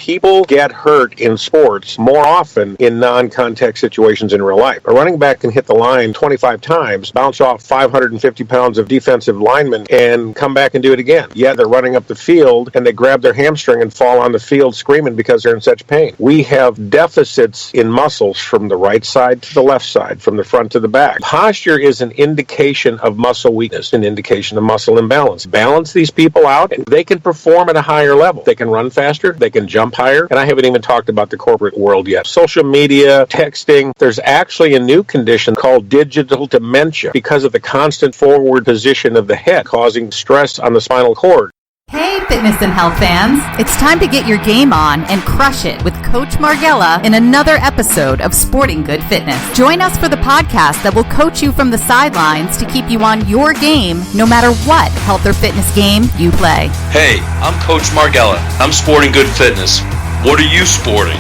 people get hurt in sports more often in non-contact situations in real life. A running back can hit the line 25 times, bounce off 550 pounds of defensive linemen, and come back and do it again. Yet they're running up the field and they grab their hamstring and fall on the field screaming because they're in such pain. We have deficits in muscles from the right side to the left side, from the front to the back. Posture is an indication of muscle weakness, an indication of muscle imbalance. Balance these people out and they can perform at a higher level. They can run faster, they can jump higher, and I haven't even talked about the corporate world yet. Social media, texting, there's actually a new condition called digital dementia because of the constant forward position of the head causing stress on the spinal cord. Hey, fitness and health fans. It's time to get your game on and crush it with Coach Margella in another episode of Sporting Good Fitness. Join us for the podcast that will coach you from the sidelines to keep you on your game no matter what health or fitness game you play. Hey, I'm Coach Margella. I'm Sporting Good Fitness. What are you sporting?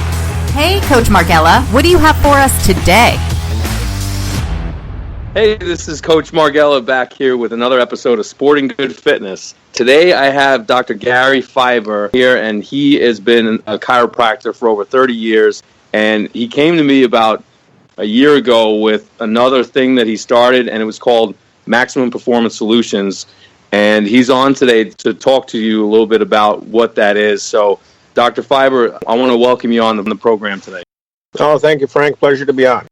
Hey, Coach Margella. What do you have for us today? Hey, this is Coach Margella back here with another episode of Sporting Good Fitness. Today I have Dr. Gary Fieber here, and he has been a chiropractor for over 30 years. And he came to me about a year ago with another thing that he started, and it was called Maximum Performance Solutions. And he's on today to talk to you a little bit about what that is. So, Dr. Fieber, I want to welcome you on the program today. Oh, thank you, Frank. Pleasure to be on.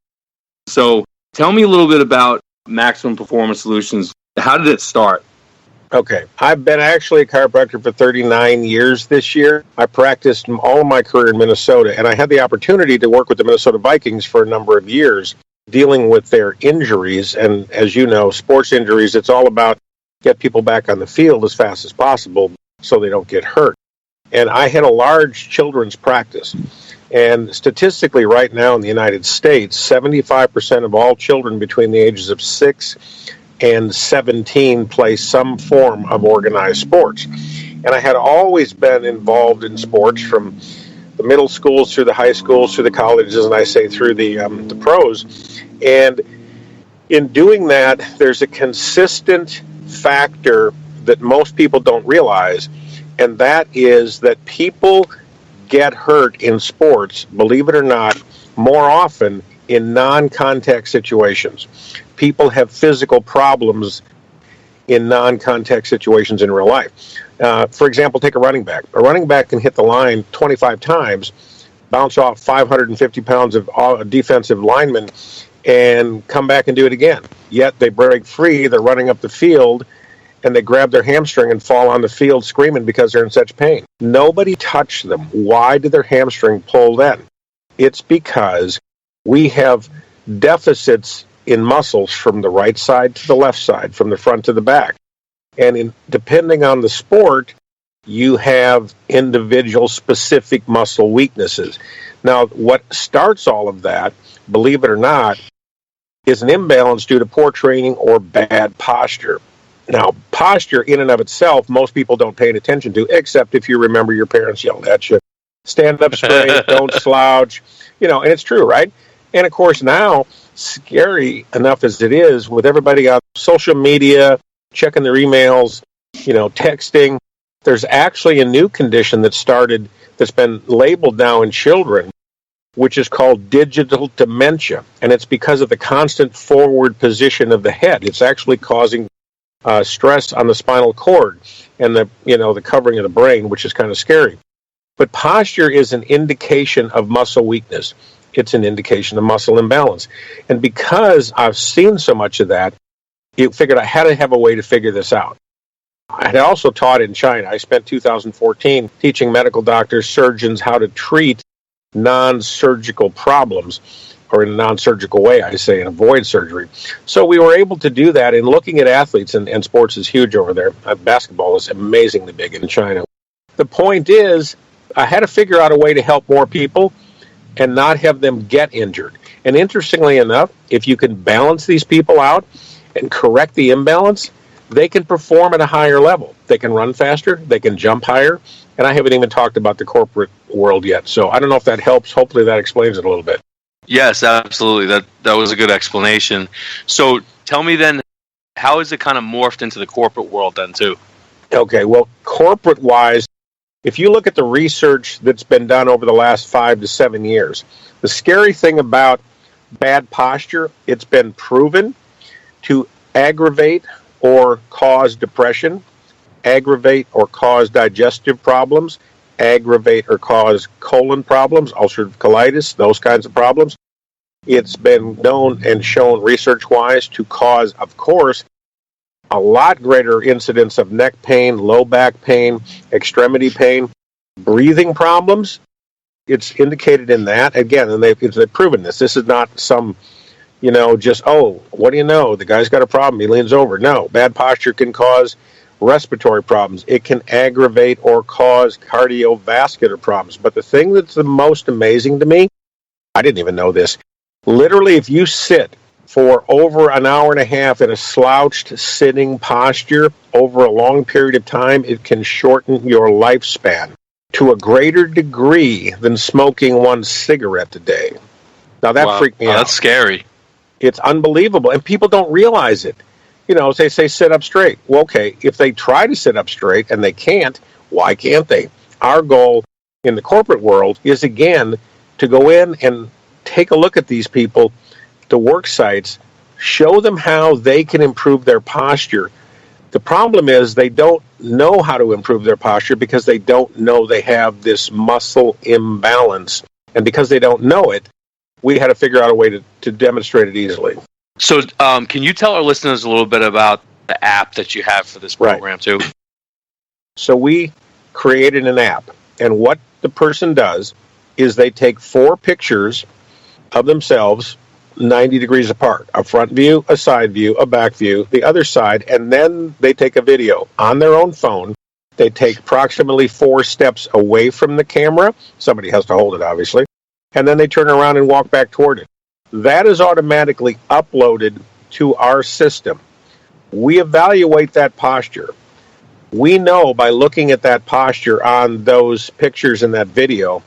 So, tell me a little bit about Maximum Performance Solutions. How did it start? Okay. I've been actually a chiropractor for 39 years this year. I practiced all of my career in Minnesota, and I had the opportunity to work with the Minnesota Vikings for a number of years, dealing with their injuries. And as you know, sports injuries, it's all about get people back on the field as fast as possible so they don't get hurt. And I had a large children's practice. And statistically, right now in the United States, 75% of all children between the ages of 6 and 17 play some form of organized sports. And I had always been involved in sports from the middle schools through the high schools, through the colleges, and I say through the pros. And in doing that, there's a consistent factor that most people don't realize, and that is that people get hurt in sports, believe it or not, more often in non-contact situations. People have physical problems in non-contact situations in real life. For example, take a running back. A running back can hit the line 25 times, bounce off 550 pounds of defensive linemen, and come back and do it again. Yet they break free, they're running up the field, and they grab their hamstring and fall on the field screaming because they're in such pain. Nobody touched them. Why did their hamstring pull then? It's because we have deficits in muscles from the right side to the left side, from the front to the back. And depending on the sport, you have individual specific muscle weaknesses. Now, what starts all of that, believe it or not, is an imbalance due to poor training or bad posture. Now, posture in and of itself, most people don't pay attention to, except if you remember your parents yelled at you. Stand up straight, don't slouch, and it's true, right? And of course now, scary enough as it is, with everybody on social media, checking their emails, texting, there's actually a new condition that started that's been labeled now in children, which is called digital dementia. And it's because of the constant forward position of the head. It's actually causing stress on the spinal cord and the covering of the brain, which is kind of scary. But posture is an indication of muscle weakness. It's an indication of muscle imbalance. And because I've seen so much of that, you figured I had to have a way to figure this out. I had also taught in China. I spent 2014 teaching medical doctors, surgeons, how to treat non-surgical problems, or in a non-surgical way, I say, and avoid surgery. So we were able to do that in looking at athletes, and sports is huge over there. Basketball is amazingly big in China. The point is, I had to figure out a way to help more people and not have them get injured. And interestingly enough, if you can balance these people out and correct the imbalance, they can perform at a higher level. They can run faster, they can jump higher, and I haven't even talked about the corporate world yet. So I don't know if that helps. Hopefully that explains it a little bit. Yes, absolutely. That was a good explanation. So tell me then, how is it kind of morphed into the corporate world then too? Okay, well, corporate-wise, If you look at the research that's been done over the last 5 to 7 years, the scary thing about bad posture, it's been proven to aggravate or cause depression, aggravate or cause digestive problems, aggravate or cause colon problems, ulcerative colitis, those kinds of problems. It's been known and shown research-wise to cause, of course, a lot greater incidence of neck pain, low back pain, extremity pain, breathing problems. It's indicated in that. Again, and they've proven this. This is not some, just, what do you know? The guy's got a problem. He leans over. No, bad posture can cause respiratory problems. It can aggravate or cause cardiovascular problems. But the thing that's the most amazing to me, I didn't even know this, literally if you sit for over an hour and a half in a slouched sitting posture over a long period of time, it can shorten your lifespan to a greater degree than smoking one cigarette a day. Now that freaked me out. That's scary. It's unbelievable, and people don't realize it. They say sit up straight. Well, okay, if they try to sit up straight and they can't, why can't they? Our goal in the corporate world is, again, to go in and take a look at these people, the work sites, show them how they can improve their posture. The problem is they don't know how to improve their posture because they don't know they have this muscle imbalance. And because they don't know it, we had to figure out a way to demonstrate it easily. So can you tell our listeners a little bit about the app that you have for this program, too? So we created an app. And what the person does is they take 4 pictures of themselves 90 degrees apart, a front view, a side view, a back view, the other side, and then they take a video on their own phone. They take approximately 4 steps away from the camera. Somebody has to hold it, obviously. And then they turn around and walk back toward it. That is automatically uploaded to our system. We evaluate that posture. We know by looking at that posture on those pictures in that video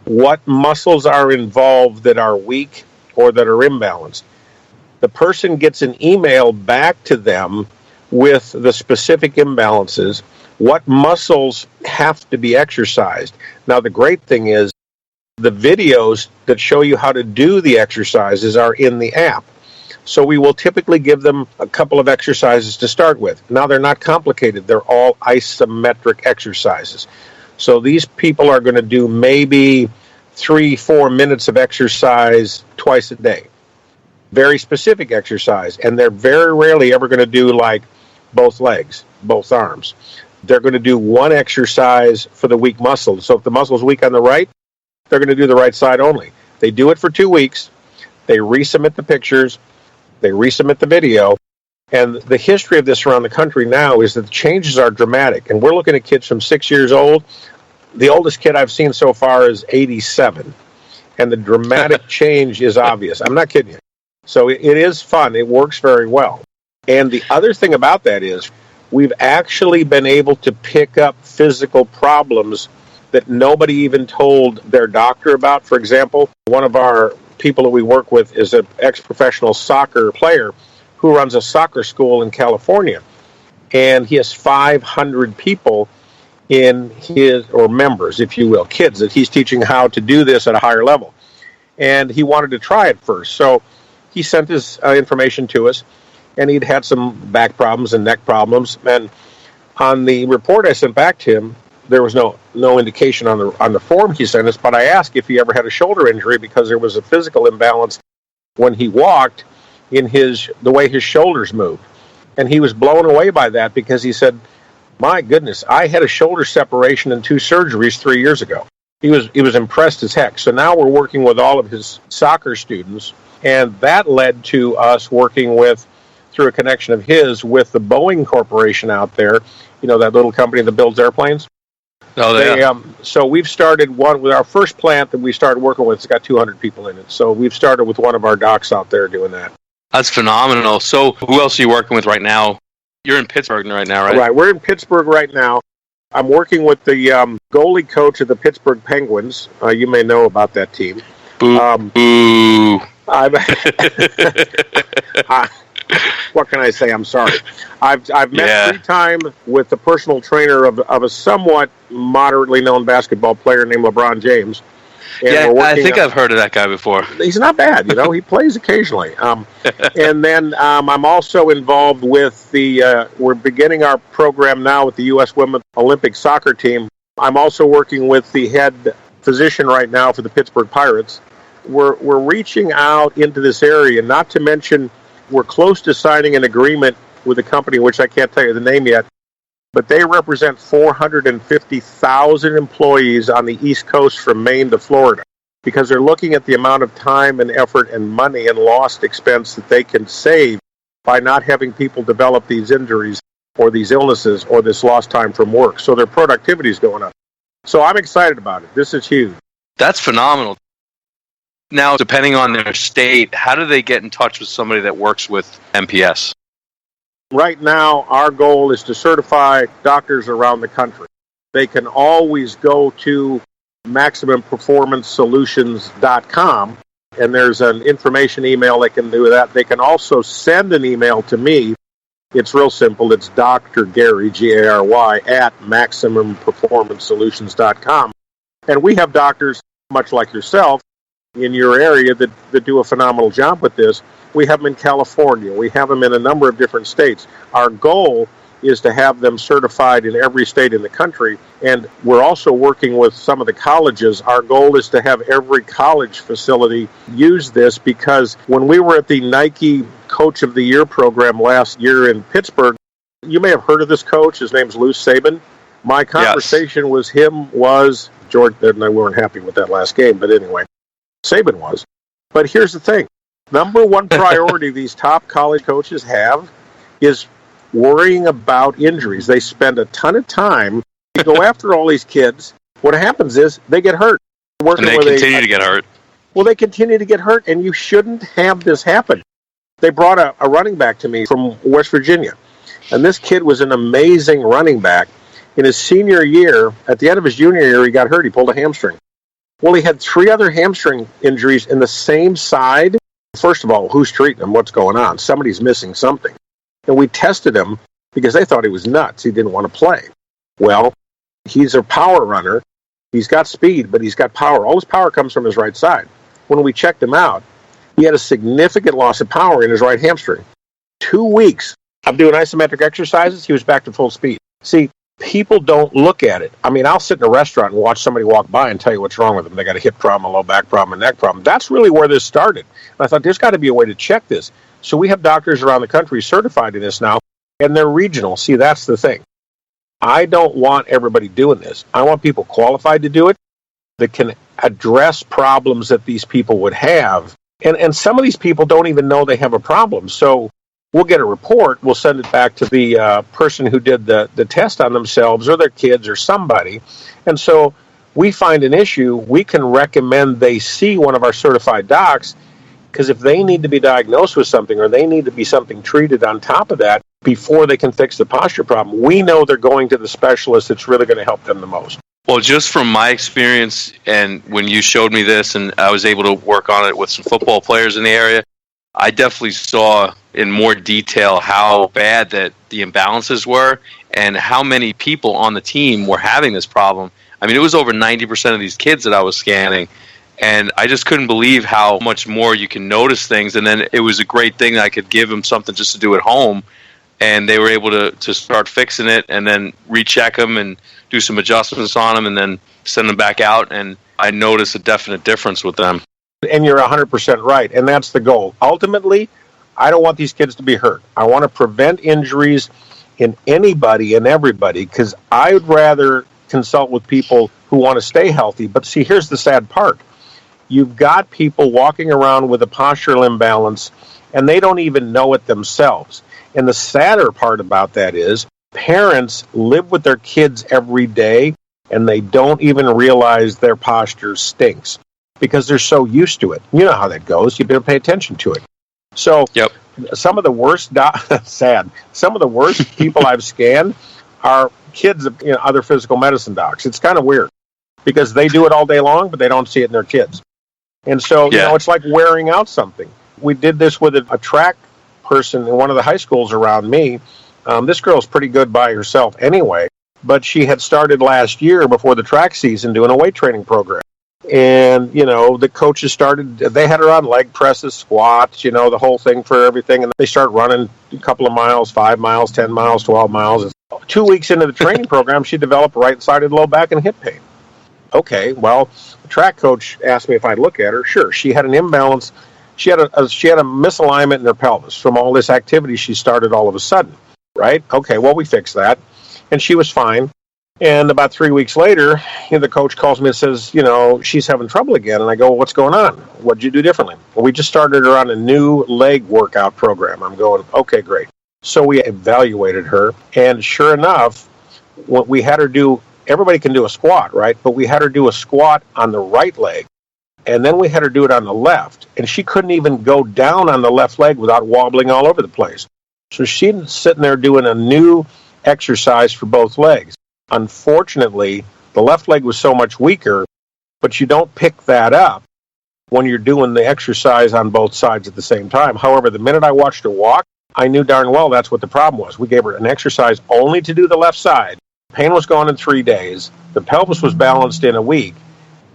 what muscles are involved that are weak or that are imbalanced. The person gets an email back to them with the specific imbalances, what muscles have to be exercised. Now, the great thing is the videos that show you how to do the exercises are in the app. So we will typically give them a couple of exercises to start with. Now, they're not complicated. They're all isometric exercises. So these people are going to do maybe 3-4 minutes of exercise twice a day. Very specific exercise. And they're very rarely ever going to do like both legs, both arms. They're going to do one exercise for the weak muscle. So if the muscle's weak on the right, they're going to do the right side only. They do it for 2 weeks. They resubmit the pictures. They resubmit the video. And the history of this around the country now is that the changes are dramatic. And we're looking at kids from 6 years old. The oldest kid I've seen so far is 87. And the dramatic change is obvious. I'm not kidding you. So it is fun. It works very well. And the other thing about that is we've actually been able to pick up physical problems that nobody even told their doctor about. For example, one of our people that we work with is an ex-professional soccer player who runs a soccer school in California. And he has 500 people in his, or members, if you will, kids that he's teaching how to do this at a higher level. And he wanted to try it first. So he sent his information to us, and he'd had some back problems and neck problems. And on the report I sent back to him, there was no indication on the form he sent us, but I asked if he ever had a shoulder injury because there was a physical imbalance when he walked in the way his shoulders moved. And he was blown away by that because he said, my goodness, I had a shoulder separation and 2 surgeries 3 years ago. He was impressed as heck. So now we're working with all of his soccer students, and that led to us working through a connection of his with the Boeing Corporation out there, that little company that builds airplanes. Oh, yeah. So we've started one with our first plant that we started working with. It's got 200 people in it. So we've started with one of our docs out there doing that. That's phenomenal. So who else are you working with right now? You're in Pittsburgh right now, right? Right. We're in Pittsburgh right now. I'm working with the goalie coach of the Pittsburgh Penguins. You may know about that team. Boo. Boo. What can I say? I'm sorry. I've met 3 times with the personal trainer of a somewhat moderately known basketball player named LeBron James. And I think I've heard of that guy before. He's not bad, He plays occasionally. And then I'm also involved with we're beginning our program now with the U.S. Women's Olympic Soccer Team. I'm also working with the head physician right now for the Pittsburgh Pirates. We're reaching out into this area, not to mention we're close to signing an agreement with a company, which I can't tell you the name yet, but they represent 450,000 employees on the East Coast from Maine to Florida, because they're looking at the amount of time and effort and money and lost expense that they can save by not having people develop these injuries or these illnesses or this lost time from work. So their productivity is going up. So I'm excited about it. This is huge. That's phenomenal. Now, depending on their state, how do they get in touch with somebody that works with MPS? Right now, our goal is to certify doctors around the country. They can always go to MaximumPerformanceSolutions.com, and there's an information email they can do that. They can also send an email to me. It's real simple. It's Dr. Gary, Gary, at MaximumPerformanceSolutions.com. And we have doctors, much like yourself, in your area that do a phenomenal job with this. We have them in California. We have them in a number of different states. Our goal is to have them certified in every state in the country. And we're also working with some of the colleges. Our goal is to have every college facility use this, because when we were at the Nike Coach of the Year program last year in Pittsburgh, you may have heard of this coach. His name's Lou Saban. My conversation with him was, George and I weren't happy with that last game, but anyway, Saban was. But here's the thing. Number one priority these top college coaches have is worrying about injuries. They spend a ton of time to go after all these kids. What happens is they get hurt. And they continue to get hurt. Well, they continue to get hurt, and you shouldn't have this happen. They brought a running back to me from West Virginia, and this kid was an amazing running back. In his senior year, at the end of his junior year, he got hurt. He pulled a hamstring. Well, he had 3 other hamstring injuries in the same side. First of all, who's treating him? What's going on? Somebody's missing something. And we tested him because they thought he was nuts. He didn't want to play. Well, he's a power runner. He's got speed, but he's got power. All his power comes from his right side. When we checked him out, he had a significant loss of power in his right hamstring. 2 weeks of doing isometric exercises, he was back to full speed. See, people don't look at it. I mean, I'll sit in a restaurant and watch somebody walk by and tell you what's wrong with them. They got a hip problem, a low back problem, a neck problem. That's really where this started. And I thought, there's got to be a way to check this. So we have doctors around the country certified in this now, and they're regional. See, that's the thing. I don't want everybody doing this. I want people qualified to do it that can address problems that these people would have. And some of these people don't even know they have a problem. So we'll get a report. We'll send it back to the person who did the test on themselves or their kids or somebody. And so we find an issue. We can recommend they see one of our certified docs, because if they need to be diagnosed with something or they need to be something treated on top of that before they can fix the posture problem, we know they're going to the specialist that's really going to help them the most. Well, just from my experience, and when you showed me this and I was able to work on it with some football players in the area, I definitely saw in more detail how bad that the imbalances were and how many people on the team were having this problem. I mean, it was over 90% of these kids that I was scanning, and I just couldn't believe how much more you can notice things. And then it was a great thing that I could give them something just to do at home, and they were able to start fixing it and then recheck them and do some adjustments on them and then send them back out. And I noticed a definite difference with them. And you're 100% right, and that's the goal. Ultimately, I don't want these kids to be hurt. I want to prevent injuries in anybody and everybody, because I would rather consult with people who want to stay healthy. But see, here's the sad part. You've got people walking around with a postural imbalance, and they don't even know it themselves. And the sadder part about that is parents live with their kids every day, and they don't even realize their posture stinks because they're so used to it. You know how that goes. You better pay attention to it. So some of the worst, some of the worst people I've scanned are kids of other physical medicine docs. It's kind of weird because they do it all day long, but they don't see it in their kids. And so, it's like wearing out something. We did this with a track person in one of the high schools around me. This girl's pretty good by herself anyway, but she had started last year before the track season doing a weight training program. And, the coaches they had her on leg presses, squats, the whole thing for everything. And they start running a couple of miles, 5 miles, 10 miles, 12 miles. And 2 weeks into the training program, she developed right-sided low back and hip pain. Okay, well, the track coach asked me if I'd look at her. Sure, she had an imbalance. She had a misalignment in her pelvis from all this activity she started all of a sudden, right? Okay, well, we fixed that. And she was fine. And about 3 weeks later, the coach calls me and says, she's having trouble again. And I go, well, what's going on? What'd you do differently? Well, we just started her on a new leg workout program. I'm going, okay, great. So we evaluated her. And sure enough, what we had her do, everybody can do a squat, right? But we had her do a squat on the right leg. And then we had her do it on the left. And she couldn't even go down on the left leg without wobbling all over the place. So she's sitting there doing a new exercise for both legs. Unfortunately, the left leg was so much weaker, but you don't pick that up when you're doing the exercise on both sides at the same time. However, the minute I watched her walk, I knew darn well that's what the problem was. We gave her an exercise only to do the left side. Pain was gone in 3 days. The pelvis was balanced in a week.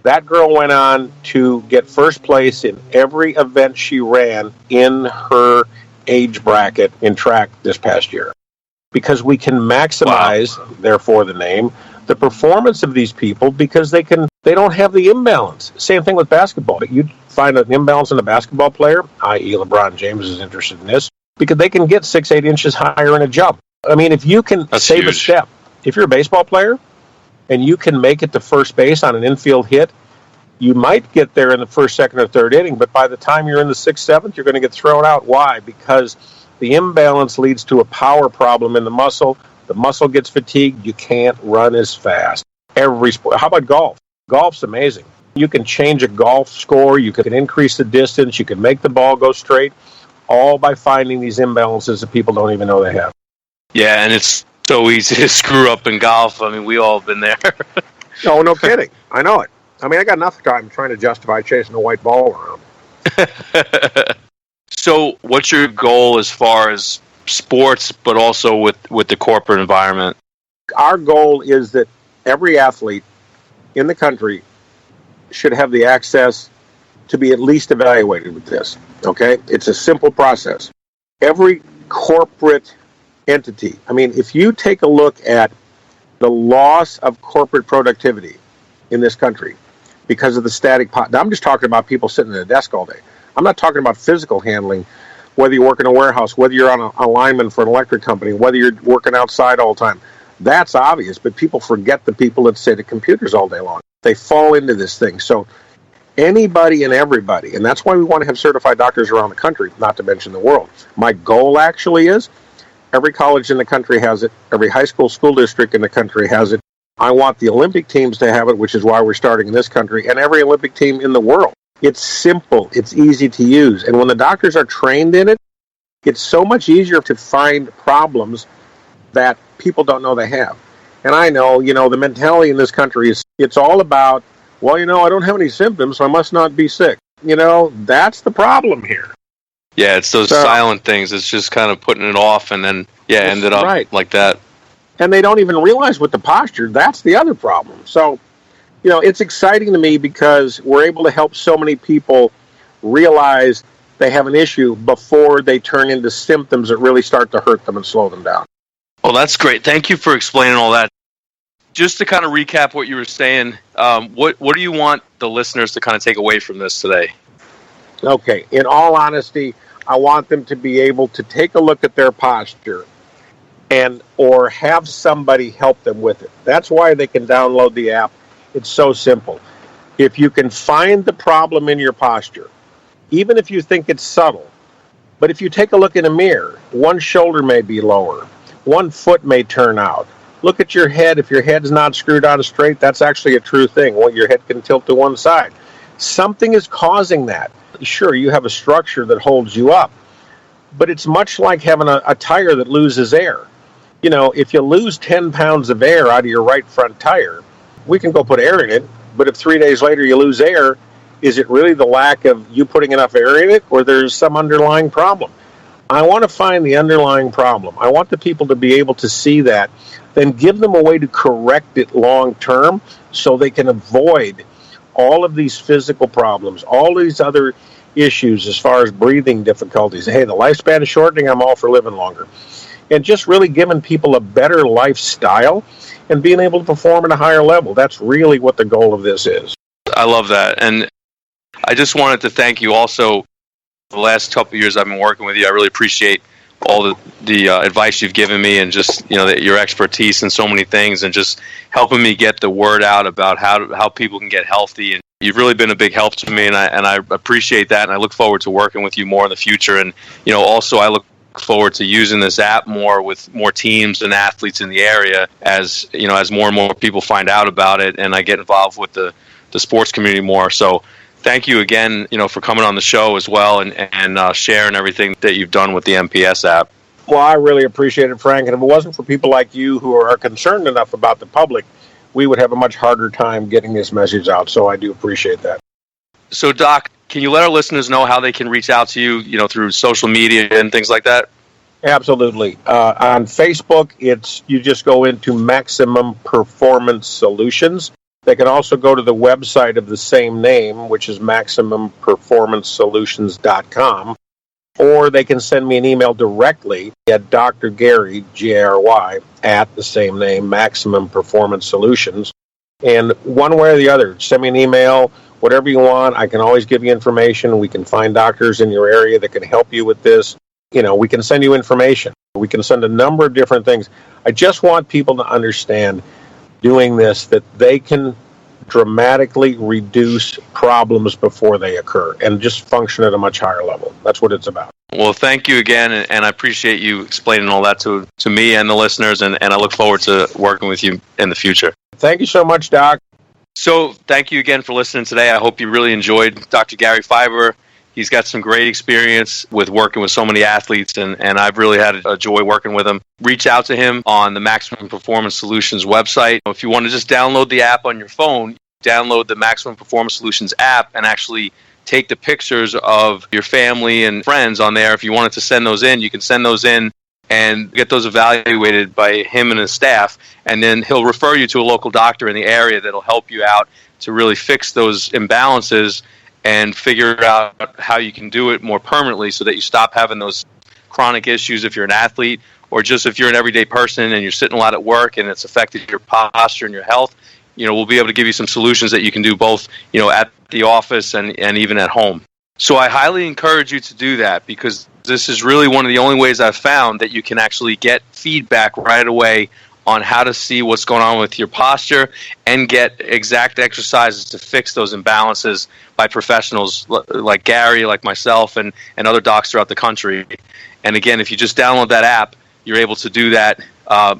That girl went on to get first place in every event she ran in her age bracket in track this past year. Because we can maximize, therefore the name, the performance of these people because they don't have the imbalance. Same thing with basketball. You find an imbalance in a basketball player, i.e. LeBron James is interested in this, because they can get 6-8 inches higher in a jump. I mean, if you can save a step, if you're a baseball player and you can make it to first base on an infield hit, you might get there in the first, second, or third inning, but by the time you're in the 6th, 7th, you're going to get thrown out. Why? Because the imbalance leads to a power problem in the muscle. The muscle gets fatigued. You can't run as fast. Every sport. How about golf? Golf's amazing. You can change a golf score. You can increase the distance. You can make the ball go straight, all by finding these imbalances that people don't even know they have. Yeah, and it's so easy to screw up in golf. I mean, we all have been there. No kidding. I know it. I mean, I got enough time trying to justify chasing a white ball around. So what's your goal as far as sports, but also with the corporate environment? Our goal is that every athlete in the country should have the access to be at least evaluated with this, okay? It's a simple process. Every corporate entity, I mean, if you take a look at the loss of corporate productivity in this country because of the static pot, I'm just talking about people sitting at a desk all day. I'm not talking about physical handling, whether you work in a warehouse, whether you're on a lineman for an electric company, whether you're working outside all the time. That's obvious, but people forget the people that sit at computers all day long. They fall into this thing. So anybody and everybody, and that's why we want to have certified doctors around the country, not to mention the world. My goal actually is every college in the country has it, every high school district in the country has it. I want the Olympic teams to have it, which is why we're starting in this country, and every Olympic team in the world. It's simple. It's easy to use. And when the doctors are trained in it, it's so much easier to find problems that people don't know they have. And I know, the mentality in this country is it's all about, well, I don't have any symptoms, so I must not be sick. That's the problem here. Yeah, it's those silent things. It's just kind of putting it off and then, ended up like that. And they don't even realize with the posture, that's the other problem. So, it's exciting to me because we're able to help so many people realize they have an issue before they turn into symptoms that really start to hurt them and slow them down. Well, that's great. Thank you for explaining all that. Just to kind of recap what you were saying, what do you want the listeners to kind of take away from this today? Okay. In all honesty, I want them to be able to take a look at their posture or have somebody help them with it. That's why they can download the app. It's so simple. If you can find the problem in your posture, even if you think it's subtle, but if you take a look in a mirror, one shoulder may be lower, one foot may turn out. Look at your head. If your head's not screwed on straight, that's actually a true thing. Well, your head can tilt to one side. Something is causing that. Sure, you have a structure that holds you up, but it's much like having a tire that loses air. If you lose 10 pounds of air out of your right front tire, we can go put air in it, but if 3 days later you lose air, is it really the lack of you putting enough air in it, or there's some underlying problem? I want to find the underlying problem. I want the people to be able to see that, then give them a way to correct it long term so they can avoid all of these physical problems, all these other issues as far as breathing difficulties. Hey, the lifespan is shortening, I'm all for living longer. And just really giving people a better lifestyle and being able to perform at a higher level. That's really what the goal of this is. I love that. And I just wanted to thank you also. The last couple of years I've been working with you, I really appreciate all the advice you've given me, and just your expertise in so many things, and just helping me get the word out about how people can get healthy. And you've really been a big help to me, and I appreciate that. And I look forward to working with you more in the future. And also I look forward to using this app more with more teams and athletes in the area as more and more people find out about it, and I get involved with the sports community more. So thank you again, for coming on the show as well, and sharing everything that you've done with the MPS app. Well, I really appreciate it, Frank. And if it wasn't for people like you who are concerned enough about the public, we would have a much harder time getting this message out. So I do appreciate that. So, Doc, can you let our listeners know how they can reach out to you, through social media and things like that? Absolutely. On Facebook, you just go into Maximum Performance Solutions. They can also go to the website of the same name, which is MaximumPerformanceSolutions.com, or they can send me an email directly at Dr. Gary, Gary, at the same name, Maximum Performance Solutions. And one way or the other, send me an email, whatever you want. I can always give you information. We can find doctors in your area that can help you with this. We can send you information. We can send a number of different things. I just want people to understand doing this, that they can dramatically reduce problems before they occur and just function at a much higher level. That's what it's about. Well, thank you again, and I appreciate you explaining all that to me and the listeners, and I look forward to working with you in the future. Thank you so much, Doc. So thank you again for listening today. I hope you really enjoyed Dr. Gary Fieber. He's got some great experience with working with so many athletes, and I've really had a joy working with him. Reach out to him on the Maximum Performance Solutions website. If you want to just download the app on your phone, download the Maximum Performance Solutions app and actually take the pictures of your family and friends on there. If you wanted to send those in, you can send those in and get those evaluated by him and his staff, and then he'll refer you to a local doctor in the area that'll help you out to really fix those imbalances and figure out how you can do it more permanently so that you stop having those chronic issues if you're an athlete, or just if you're an everyday person and you're sitting a lot at work and it's affected your posture and your health. We'll be able to give you some solutions that you can do both, at the office and even at home. So I highly encourage you to do that, because this is really one of the only ways I've found that you can actually get feedback right away on how to see what's going on with your posture and get exact exercises to fix those imbalances by professionals like Gary, like myself, and other docs throughout the country. And again, if you just download that app, you're able to do that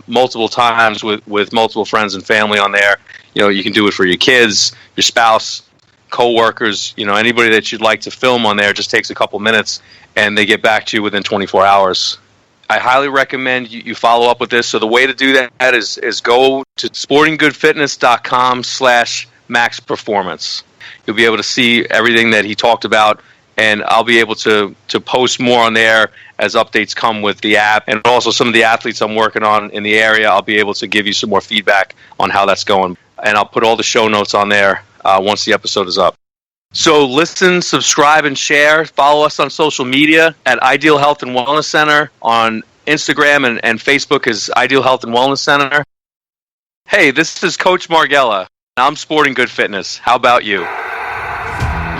multiple times with multiple friends and family on there. You can do it for your kids, your spouse, co-workers, anybody that you'd like to film on there. It just takes a couple minutes, and they get back to you within 24 hours. I highly recommend you follow up with this. So the way to do that is go to sportinggoodfitness.com/maxperformance. You'll be able to see everything that he talked about, and I'll be able to post more on there as updates come with the app. And also some of the athletes I'm working on in the area, I'll be able to give you some more feedback on how that's going. And I'll put all the show notes on there once the episode is up. So listen, subscribe, and share. Follow us on social media at Ideal Health and Wellness Center. On Instagram and Facebook is Ideal Health and Wellness Center. Hey, this is Coach Margella. I'm Sporting Good Fitness. How about you?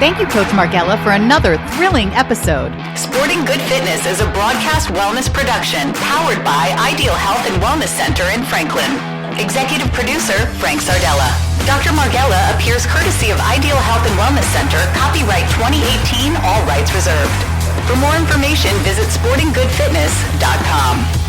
Thank you, Coach Margella, for another thrilling episode. Sporting Good Fitness is a broadcast wellness production powered by Ideal Health and Wellness Center in Franklin. Executive producer, Frank Sardella. Dr. Margella appears courtesy of Ideal Health and Wellness Center, copyright 2018, all rights reserved. For more information, visit sportinggoodfitness.com.